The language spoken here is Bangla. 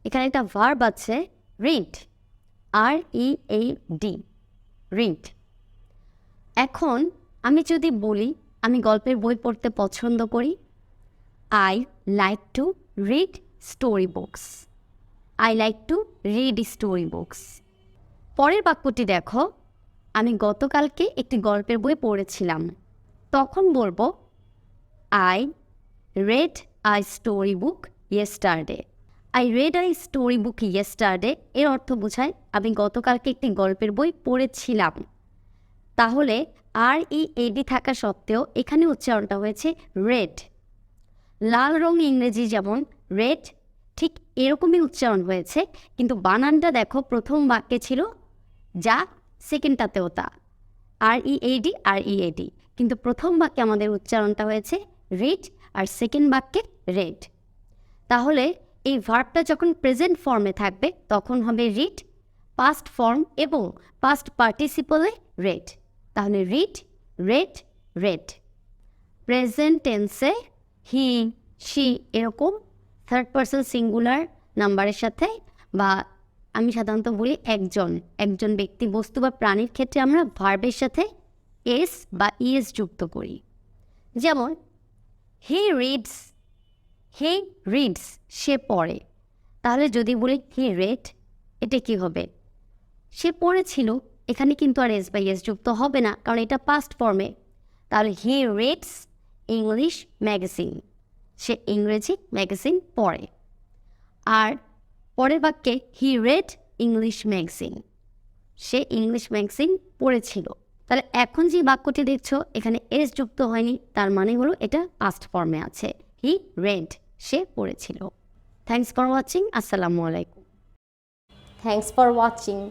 এখানে একটা ভার্ব আছে রিড, READ, রিড। এখন আমি যদি বলি আমি গল্পের বই পড়তে পছন্দ করি, I like to read story books. I like to read story books. পরের বাক্যটি দেখো, আমি গতকালকে একটি গল্পের বই পড়েছিলাম। তখন বলবো I red eye story book yesterday. I red eye story book yesterday এর অর্থ বোঝায় আমি গতকালকে একটি গল্পের বই পড়েছিলাম। তাহলে READ থাকা সত্ত্বেও এখানে উচ্চারণটা হয়েছে রেড। লাল রং ইংরেজি যেমন রেড, ঠিক এরকমই উচ্চারণ হয়েছে, কিন্তু বানানটা দেখো প্রথম বাক্যে ছিল যা, সেকেন্ডটাতেও তা, READ, কিন্তু প্রথম বাক্যে আমাদের উচ্চারণটা হয়েছে রিড আর সেকেন্ড বাক্যে রেড। তাহলে এই ভার্বটা যখন প্রেজেন্ট ফর্মে থাকবে তখন হবে রিড, পাস্ট ফর্ম এবং পাস্ট পার্টিসিপলে রেড। তাহলে রিড, রেড, রেড। প্রেজেন্ট টেন্সে হি, শি এরকম থার্ড পারসন সিঙ্গুলার নাম্বারের সাথে, বা আমি সাধারণত বলি একজন ব্যক্তি, বস্তু বা প্রাণীর ক্ষেত্রে আমরা ভার্বের সাথে এস বা ইএস যুক্ত করি। যেমন হি রিডস, সে পড়ে। তাহলে যদি বলি হি রেড, এটা কি হবে? সে পড়েছিল, এখানে কিন্তু আর এস বা ইএস যুক্ত হবে না, কারণ এটা পাস্ট ফর্মে। তাহলে হি রিডস ইংলিশ ম্যাগাজিন, সে ইংরেজি ম্যাগাজিন পড়ে। আর পরের বাক্যে হি রেড ইংলিশ ম্যাগাজিন, সে ইংলিশ ম্যাগাজিন পড়েছিল। তাহলে এখন যে বাক্যটি দেখছো এখানে এস যুক্ত হয়নি, তার মানে হলো এটা পাস্ট ফর্মে আছে। হি রেড, সে পড়েছিল। Thanks for watching. আসসালামু আলাইকুম। Thanks for watching.